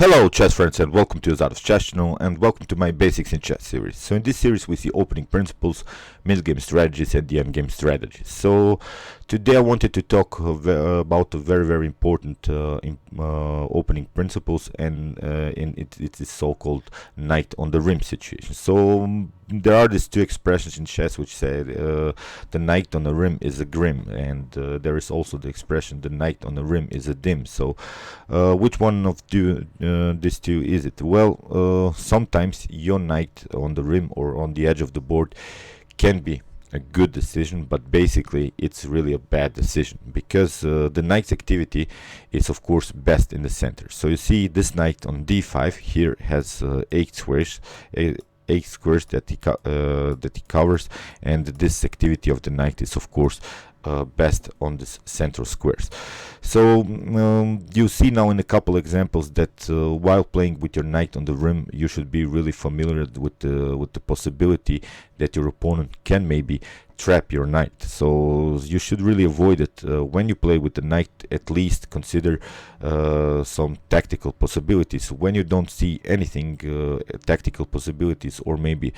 Hello chess friends and welcome to Azad's chess channel and welcome to my Basics in Chess series. So in this series we see opening principles, middle game strategies and the endgame strategies. So today I wanted to talk about a very important opening principles and it is so-called knight on the rim situation. So there are these two expressions in chess which say the knight on the rim is a grim, and there is also the expression the knight on the rim is a dim. So which one of these two is it? Well, sometimes your knight on the rim or on the edge of the board can be a good decision, but basically it's really a bad decision because the knight's activity is of course best in the center. So you see this knight on d5 here has 8 squares that he covers, and this activity of the knight is of course best on this central squares. So you see now in a couple examples that while playing with your knight on the rim, you should be really familiar with the possibility that your opponent can maybe trap your knight. So you should really avoid it. When you play with the knight, at least consider some tactical possibilities. When you don't see anything, tactical possibilities or maybe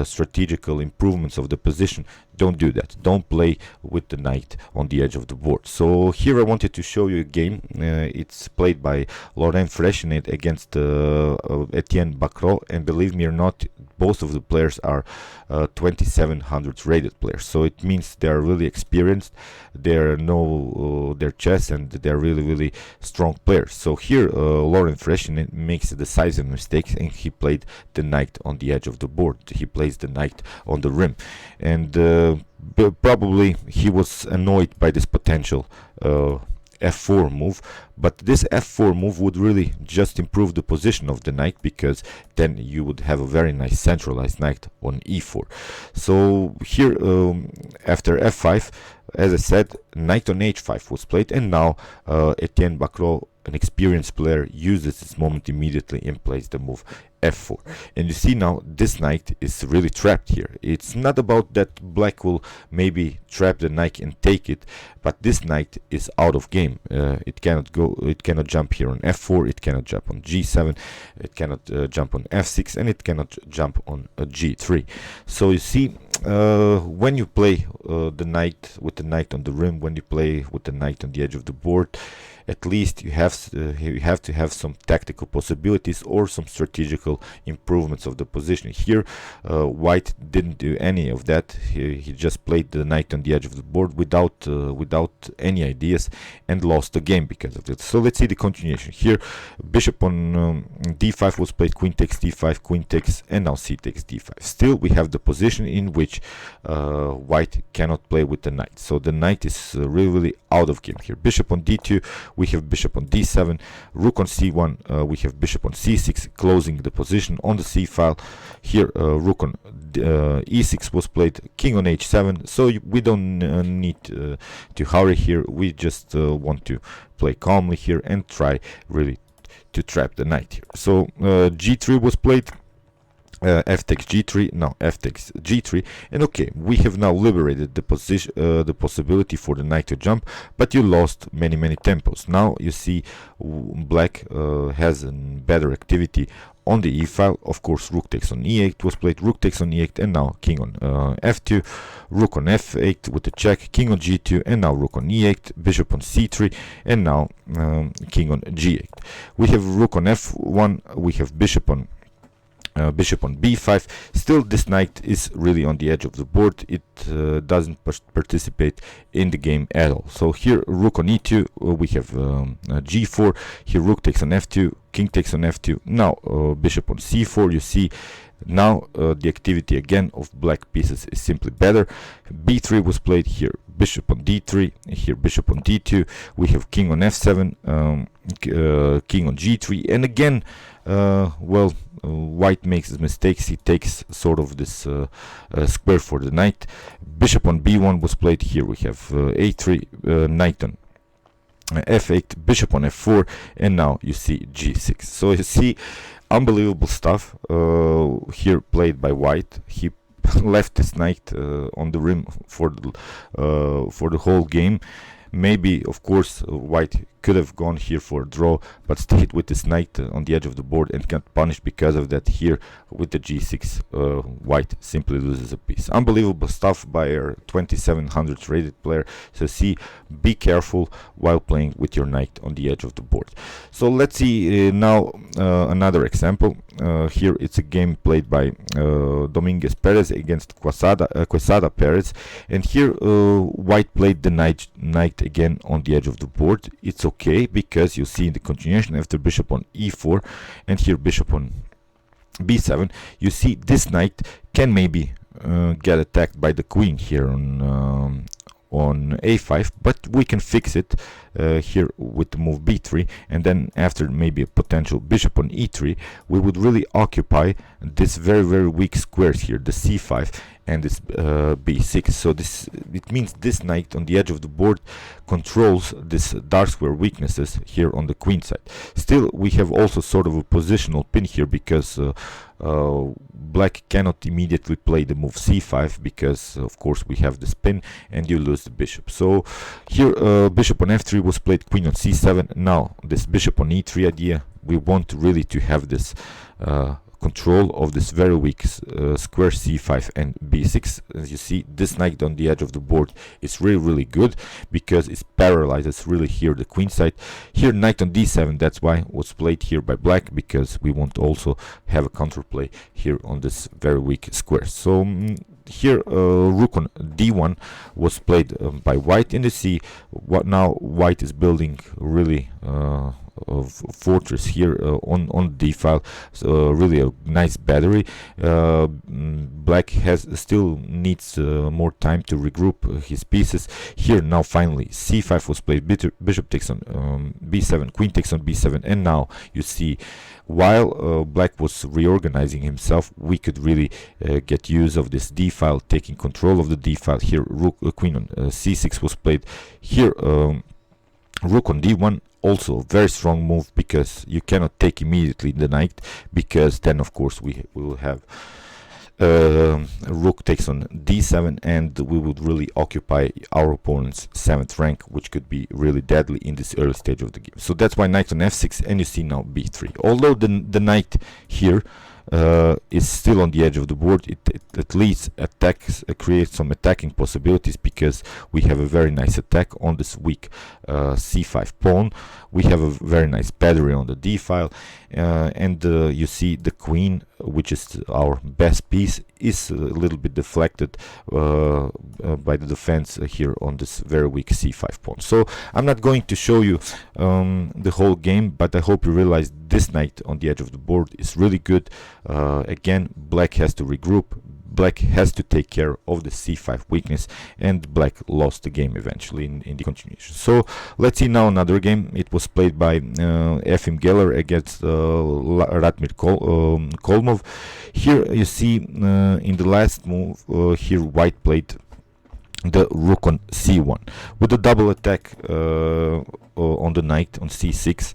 strategical improvements of the position, don't do that. Don't play with the knight on the edge of the board. So here I wanted to show you a game. It's played by Laurent Freshenet against Etienne Bacrot, and believe me or not, both of the players are 2700 rated players. So it means they are really experienced, they know their chess, and they are really strong players. So here Laurent Freshenet makes a decisive mistake, and he played the knight on the edge of the board. He plays the knight on the rim, and probably he was annoyed by this potential f4 move, but this f4 move would really just improve the position of the knight, because then you would have a very nice centralized knight on e4. So here after f5, as I said, knight on h5 was played, and now Etienne Bacrot, an experienced player, uses this moment immediately and plays the move f4. And you see now this knight is really trapped here. It's not about that black will maybe trap the knight and take it, but this knight is out of game. It cannot jump here on f4, it cannot jump on g7, it cannot jump on f6, and it cannot jump on g3. So you see, when you play the knight with the knight on the rim, when you play with the knight on the edge of the board, at least you have to have some tactical possibilities or some strategical improvements of the position. Here White didn't do any of that. He just played the knight on the edge of the board without any ideas, and lost the game because of it. So let's see the continuation. Here bishop on d5 was played, queen takes d5, queen takes, and now c takes d5. Still we have the position in which White cannot play with the knight. So the knight is really out of game here. Bishop on d2, we have bishop on d7, rook on c1, we have bishop on c6, closing the position on the c file. Here rook on e6 was played, king on h7. So we don't need to hurry here. We just want to play calmly here and try really to trap the knight here. So g3 was played, f takes g3, now f takes g3, and okay, we have now liberated the position, the possibility for the knight to jump, but you lost many tempos. Now you see black has a better activity on the e file. Of course, rook takes on e8 was played, rook takes on e8, and now king on f2, rook on f8 with the check, king on g2, and now rook on e8, bishop on c3, and now king on g8. We have rook on f1, we have bishop on b5. Still this knight is really on the edge of the board. It doesn't participate in the game at all. So here rook on e2, we have g4, here rook takes on f2, king takes on f2, now bishop on c4. You see now the activity again of black pieces is simply better. b3 was played, here bishop on d3, here bishop on d2, we have king on f7, king on g3, and again well, White makes his mistakes. He takes sort of this square for the knight. Bishop on b1 was played, here we have a3, knight on f8, bishop on f4, and now you see g6. So you see unbelievable stuff here played by White. He left this knight on the rim for the whole game, Maybe, of course, white could have gone here for a draw, but stayed with this knight on the edge of the board and got punished because of that. Here with the g6, white simply loses a piece. Unbelievable stuff by our 2700 rated player. So see, be careful while playing with your knight on the edge of the board. So let's see now another example. Here it's a game played by Dominguez Perez against Quesada Perez, and here white played the knight again on the edge of the board. It's okay because you see in the continuation after bishop on e4 and here bishop on b7, you see this knight can maybe get attacked by the queen here on a5, but we can fix it here with the move b3, and then after maybe a potential bishop on e3, we would really occupy this very weak squares here, the c5 and this b6. So it means this knight on the edge of the board controls this dark square weaknesses here on the queen side. Still, we have also sort of a positional pin here because black cannot immediately play the move c5 because of course we have the spin and you lose the bishop. So here bishop on f3 was played, queen on c7. Now this bishop on e3 idea, we want really to have this control of this very weak square c5 and b6. As you see, this knight on the edge of the board is really good because it paralyzes really here the queen side. Here knight on d7, that's why was played here by black, because we want to also have a counterplay here on this very weak square. So here rook on d1 was played by white, and you see what now white is building really of fortress here on d file. So really a nice battery. Black still needs more time to regroup his pieces. Here now finally c5 was played, bishop takes on b7, queen takes on b7, and now you see while black was reorganizing himself, we could really get use of this d file, taking control of the d file. Here rook queen on c6 was played. Here rook on d1, also a very strong move because you cannot take immediately the knight, because then of course we will have rook takes on d7 and we would really occupy our opponent's 7th rank, which could be really deadly in this early stage of the game. So that's why knight on f6, and you see now b3. Although the knight here is still on the edge of the board, it at least attacks, creates some attacking possibilities, because we have a very nice attack on this weak c5 pawn. We have a very nice battery on the d file, and you see the queen, which is our best piece, is a little bit deflected by the defense here on this very weak c5 pawn. So I'm not going to show you the whole game, but I hope you realize this knight on the edge of the board is really good. Again, black has to regroup, black has to take care of the c5 weakness, and black lost the game eventually in the continuation. So let's see now another game. It was played by Efim Geller against Ratmir Kolmov. Here you see in the last move here white played the rook on c1 with a double attack on the knight on c6.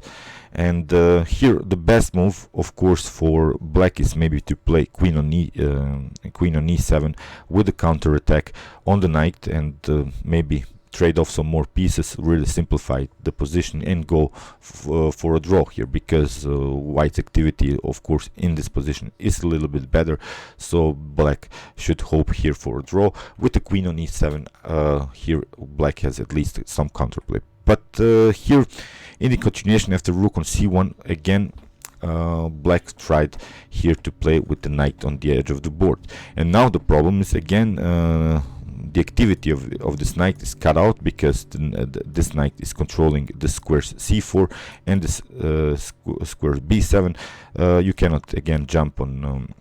And here the best move, of course, for black is maybe to play queen on e7 with a counter attack on the knight, and maybe trade off some more pieces, really simplify the position and go for a draw here, because white's activity, of course, in this position is a little bit better. So black should hope here for a draw with the queen on e7. Here black has at least some counterplay. But here in the continuation after rook on c1, again black tried here to play with the knight on the edge of the board, and now the problem is again the activity of this knight is cut out, because this knight is controlling the squares c4 and this square b7. You cannot again jump on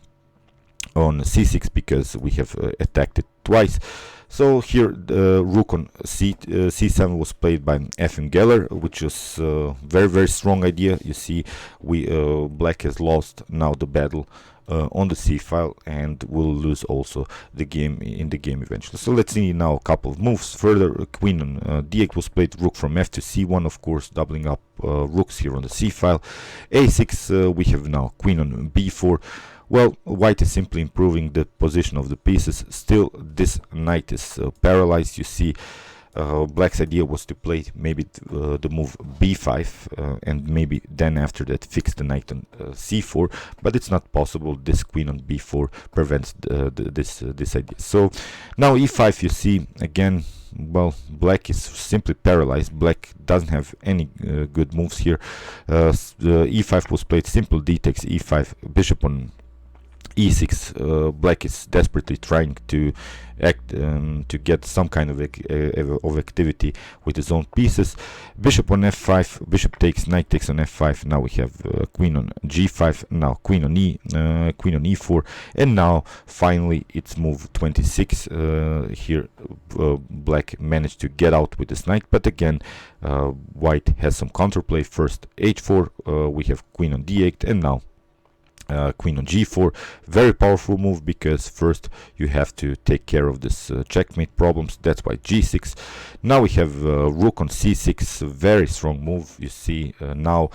c6 because we have attacked it twice. So here the rook on c7 was played by Efim Geller, which is a very strong idea. You see, we black has lost now the battle on the c file, and will lose also the game in the game eventually. So let's see now a couple of moves further. Queen on d8 was played, rook from f to c1, of course doubling up rooks here on the c file. a6 we have now queen on b4. Well, white is simply improving the position of the pieces. Still, this knight is paralyzed. You see, Black's idea was to play maybe the move b5 and maybe then after that fix the knight on c4, but it's not possible. This queen on b4 prevents this idea. So now e5, you see again, well, black is simply paralyzed. Black doesn't have any good moves here. E5 was played, simple d takes e5, bishop on e6. Black is desperately trying to act to get some kind of activity with his own pieces. Bishop on f5, bishop takes, knight takes on f5. Now we have queen on g5. Now queen on e4, and now finally it's move 26. Here black managed to get out with this knight, but again white has some counterplay. First h4, we have queen on d8, and now queen on g4. Very powerful move, because first you have to take care of this checkmate problems. That's why g6. Now we have rook on c6. Very strong move. You see now,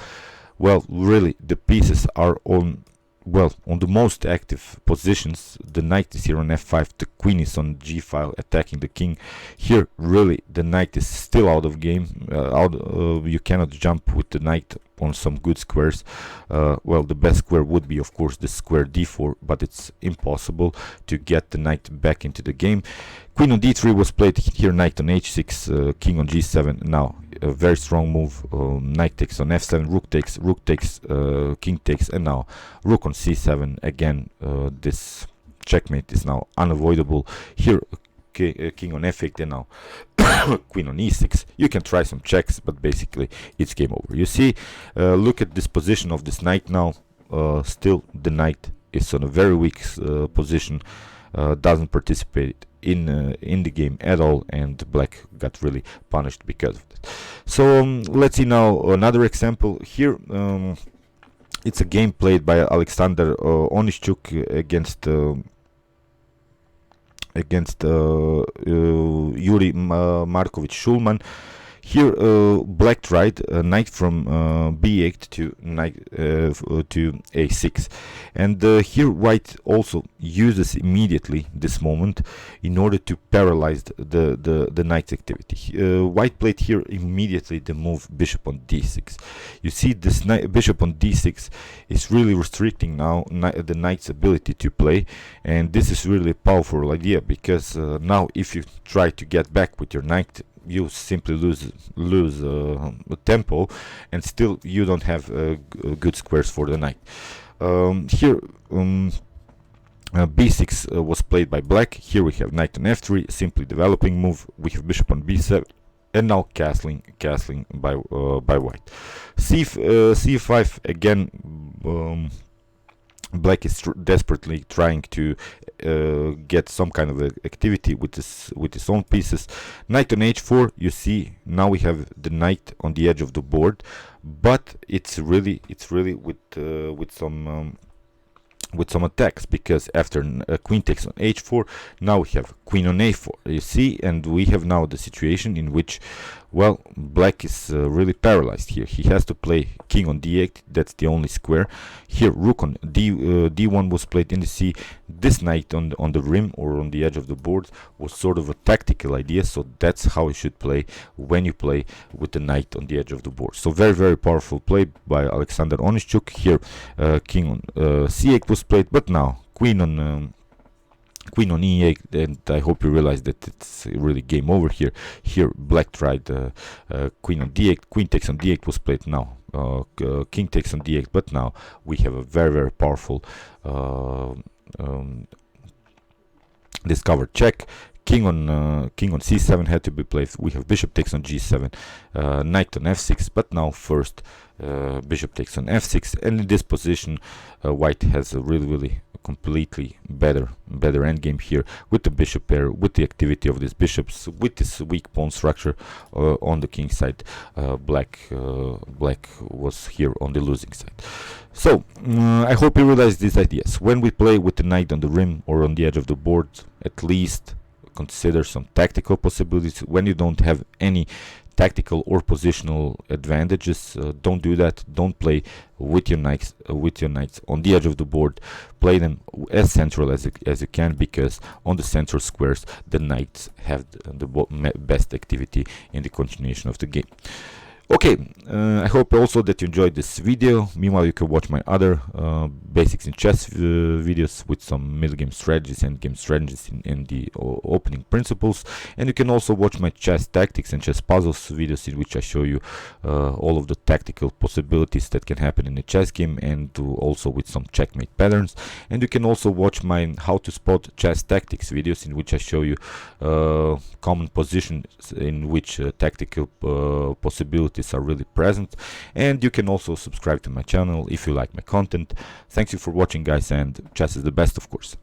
well, really the pieces are on, well, on the most active positions. The knight is here on f5, the queen is on g file attacking the king. Here really the knight is still out of game. You cannot jump with the knight on some good squares. Well, the best square would be of course the square d4, but it's impossible to get the knight back into the game. Queen on d3 was played here, knight on h6, king on g7. Now a very strong move. Knight takes on f7, rook takes, king takes, and now rook on c7. Again, this checkmate is now unavoidable. Here king on f8, and now queen on e6. You can try some checks, but basically it's game over. You see, look at this position of this knight now. Still the knight is on a very weak position, doesn't participate in the game at all, and black got really punished because of that. So let's see now another example here. It's a game played by Alexander Onischuk against Yuri Markovich Schulman. Here black tried knight from b8 to knight to a6, and here white also uses immediately this moment in order to paralyze the knight's activity. White played here immediately the move bishop on d6. You see, this bishop on d6 is really restricting now the knight's ability to play, and this is really a powerful idea, because now if you try to get back with your knight, you simply lose tempo, and still you don't have good squares for the knight. Here b6 was played by black. Here we have knight on f3, simply developing move. We have bishop on b7, and now castling by white. c5 again. Black is desperately trying to get some kind of activity with his own pieces. Knight on h4. You see, now we have the knight on the edge of the board, but it's really with some attacks, because after queen takes on h4, now we have queen on a4. You see, and we have now the situation in which, well, black is really paralyzed here. He has to play king on d8. That's the only square. Here rook on d1 was played in the c. This knight on the rim or on the edge of the board was sort of a tactical idea, so that's how you should play when you play with the knight on the edge of the board. So very powerful play by Alexander Onischuk. Here king on c8 was played, but now queen on e8, and I hope you realize that it's really game over here. Here black tried queen on d8, queen takes on d8 was played. Now king takes on d8, but now we have a very powerful discovered check. King on c7 had to be played. We have bishop takes on g7, knight on f6, but now first bishop takes on f6, and in this position white has a really completely better endgame here with the bishop pair, with the activity of these bishops, with this weak pawn structure on the king side. Black was here on the losing side. So I hope you realize these ideas. When we play with the knight on the rim or on the edge of the board, at least consider some tactical possibilities. When you don't have any tactical or positional advantages. Don't do that. Don't play with your knights on the edge of the board. Play them as central as you can, because on the central squares the knights have the best activity in the continuation of the game. Okay, I hope also that you enjoyed this video. Meanwhile, you can watch my other basics in chess videos with some middle game strategies and game strategies in the opening principles. And you can also watch my chess tactics and chess puzzles videos, in which I show you all of the tactical possibilities that can happen in a chess game, and also with some checkmate patterns. And you can also watch my how to spot chess tactics videos, in which I show you common positions in which tactical possibilities are really present. And you can also subscribe to my channel if you like my content. Thanks you for watching, guys, and chess is the best, of course.